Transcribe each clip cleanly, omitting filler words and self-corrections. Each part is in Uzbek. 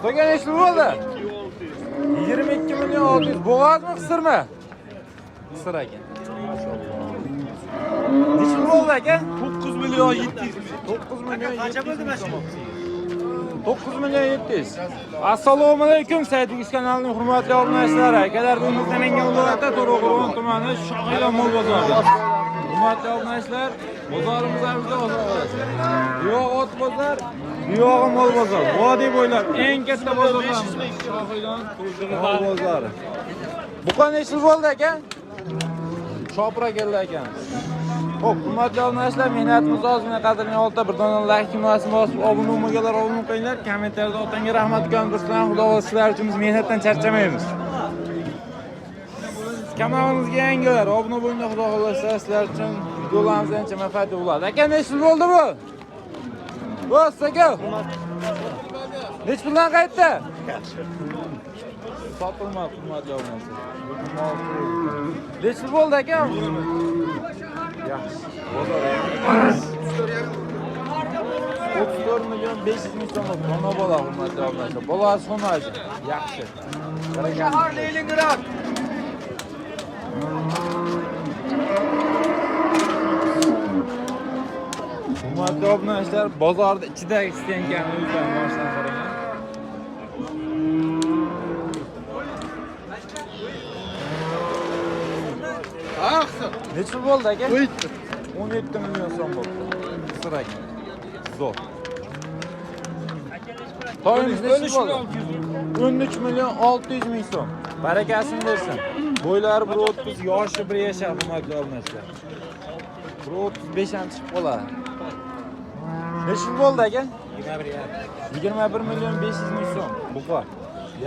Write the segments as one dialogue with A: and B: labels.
A: So'gan nechta bo'ldi? 22 milyon 600. Bo'g'azmi, qisirmi? Qisir ekan. Nechta bo'ldi aka?
B: 9 milyon 700 ming.
A: 9 milyon
B: Qancha bo'ldi mashina?
A: 9 milyon 700. Assalomu alaykum, Saytingiz kanalining hurmatli obunachilari. Akalar, bu Namangan viloyati To'raqo'rg'on tumani Shohila mol bozori. Hurmatli obunachilar, bozorimizda yo'q ot bozor, yo'q mol bozor. Vodiy bo'ylab eng katta bozorlarimiz Shohiladan mol bozori. Bu qanday ish bo'ldi aka? Chopra keldi ekan. Xo'p, hurmatli obunachilar, mehnatimiz ozgina qadrli olta bir dona like tugmasini bosib, obuna bo'lmaganlar obuna qilinglar. Kommentariyada otanga rahmat ukandirsan, xudo sizlar uchun biz mehnatdan charchamaymiz. Kanalimizga yangilar, obuna bo'linglar, xudo xolasa sizlar uchun videolarimiz ancha manfaatli bo'ladi. Aka, nechta bo'ldi bu? Bo's aka. Nech puldan qaytdi? Sotilmadi, hurmatli obunachilar. Nechta bo'ldi aka? Yaxshi. Bozor 34 milyon 500 ming so'm ona bola, hurmatli obunachilar. Bolasi xo'maji. Yaxshi.
B: Shahar Leningrad.
A: Hurmatli obunachilar, bozorda ichidagi stenkamni o'zdan boshdan qarang. Necha bo'ldi aka? 17 milyon so'm bo'ldi. Qisir ekan. Zo'r. To'yimiz necha bo'ldi? 13 milyon 600 ming so'm. Barakasini bersin. Bo'ylari 1.30, yoshi 1 yashar, hurmatli obunachilar. 1.35 ham chiqib qoladi. Necha bo'ldi aka? 21 milyon 500 ming so'm. Buqa.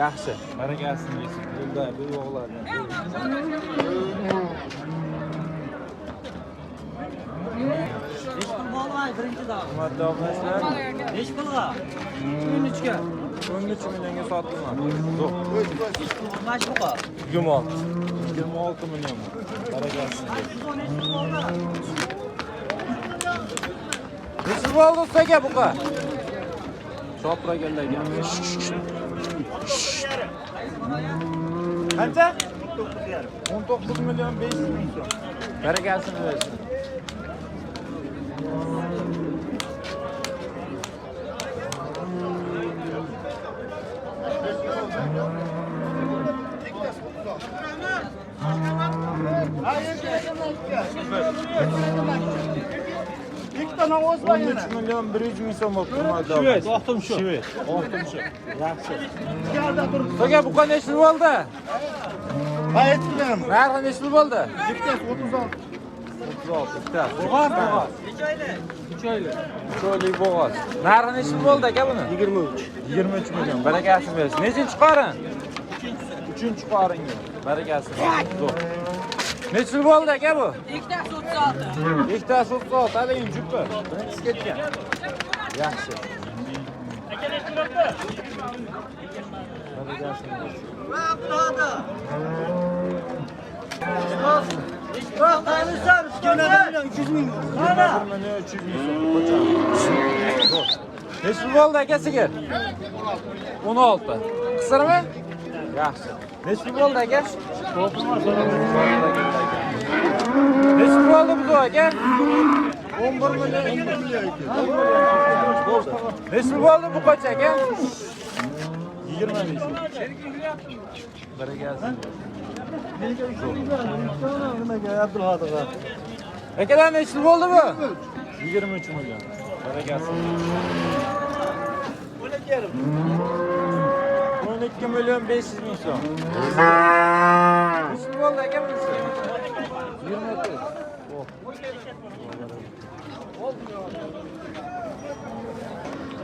A: Yaxshi. Barakasini bersin. Yo'lda bu o'g'lardan.
B: Birinchi dav.
A: Hurmatli obunachilar,
B: Nech pulga? 13 ga.
A: 13 millionga sotilmadi. Zo'r.
B: Mash buqa.
A: 26 milyon. Barakasini bersin. Necha bo'ldi ustoga buqa? Chopra kelgan. Qancha? 19 milyon 500 ming so'm. Barakasini bersin.
B: Ikkita navoz var
A: 13 milyon 100 ming so'm bo'lib turmadi.
B: Shvet, oxtim shu.
A: Shvet, oxtim shu. Yaxshi. So'ga bu qanday ish bo'ldi?
B: Qayt bilan.
A: Narxi nechta bo'ldi?
B: Ikkitasi 36.
A: 36 ikkita. Bo'g'oz.
B: 3 oylik.
A: 3 oylik. 3 oylik bo'g'oz. Narxi nechta bo'ldi aka buni?
B: 23.
A: 23 milyon. Barakasini bersin. Nechinchi qorin? 3-chi qoringa. Barakasini. Zo'r. Necha bo'ldi aka bu?
C: Ikkitasi 36.
A: Ikkitasi 36, haligi jupi. Birinchisi ketgan. Yaxshi.
B: Aka nech turibdi?
A: Barakasini bersin.
B: Va qiladi. Ishqoq tanisham, 300 ming.
A: 21 milyon 300 ming so'm. Qo'cham. Zo'r. Necha bo'ldi aka sigir? 16. Qisirmi? Yaxshi. Necha bo'ldi aka? Necha bo'ldi bu aka? 11 milyon 11 milyon. Necha bo'ldi bu qocha aka? 25. Barakasini.
B: Nimaga Abdulhodiga?
A: Akalar necha bo'ldi bu? 23 milyon. Barakasini. 12 milyon 500 ming so'm. Necha bo'ldi aka bunisi? 24. Oh.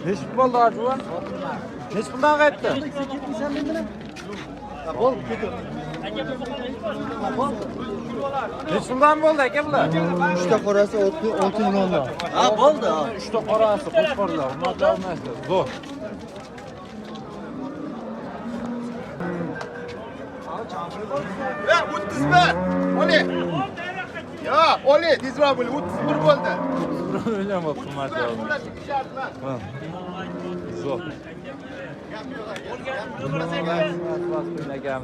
A: Necha bo'ldi arjuva? Necha puldan qaytdi?
B: Bo'lib ketdi.
A: Necha puldan bo'ldi aka bular?
B: 3 ta qorasi 6 milliondan. Ha, bo'ldi.
A: 3 ta qorasi, qo'shqorlar, hurmatli obunachilar. Zo'r.
D: Ya 30 Oli. Ya Oli, tezroq bo'l, 31 bo'ldi.
A: O'ylam bo'lib hurmatli obunachilar. Ha. Zo'r.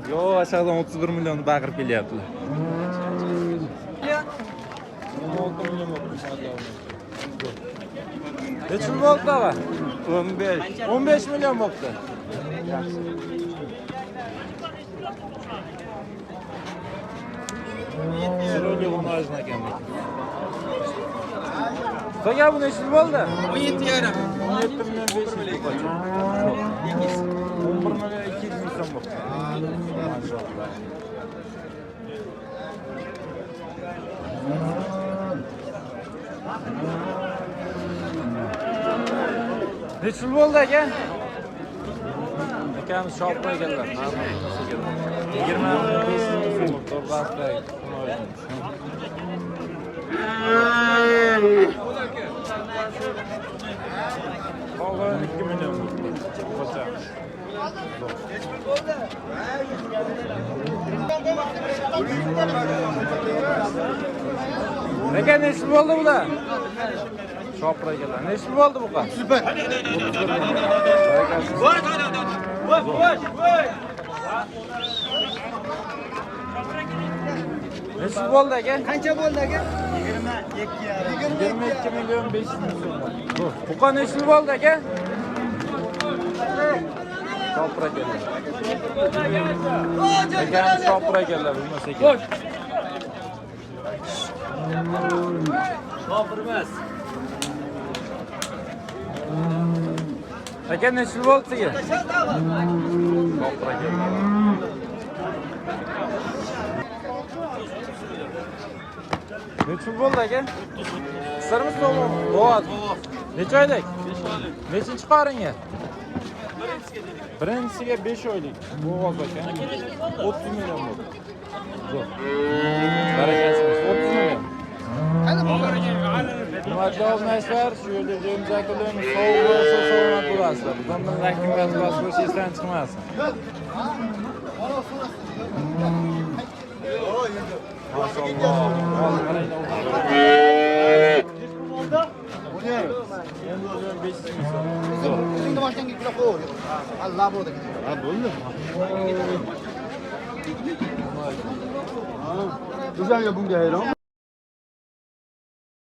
A: Yo, aşağıdan 31 milyonu bakırıp geliyorlar. 16 milyon olmuş hadi abi. Kaç yıl oldu da? 15. 15 milyon oldu. Sırayla onun ağzına gelmek. Gel bu ne yıl oldu?
C: 17 yarım.
A: 17 milyon 500 lira. 11 milyon 200 milyon oldu. Maşallah. Neç yıl oldu aka? Akamiz şopuna geldiler. 20 milyon 500 milyon oldu. Torbasda. Oğlan 2 milyon oldu. Ne kadar nesil oldu bu da? Şopra geldi. Nesil oldu bu kadar?
D: Süper.
A: Nesil oldu aka?
B: Qancha bo'ldi aka?
A: 22 milyon 500 milyon oldu. Bu kadar nesil oldu aka? Şopra geldi. Akamiz şopra geldi. Bilmese geldi.
C: Şofirimiz.
A: Aka nesil oldu size? Şopra geldi. Neçin oldu aka? Kısır mısın oğlum? Boğaz. Neçe aylık? 5 aylık. Neçin çıkarın ya? Birincisiga 5 oylik. Boğaz aka. 30 milyon oldu. Zo'r. Barakasiniz. 30 milyon. Hurmatli obunachilar, shu yerda joyimiz yakunlaymiz. Sog' bo'lsa salomat bo'lasizlar. Bundan rakam gaz bosib esdan chiqmasin. Maşallah.
D: O'zingni mashinaga yuklab qo'yaver. Allah bo'ldi.
B: Ha, bo'ldi. O'shanga bunga hayron.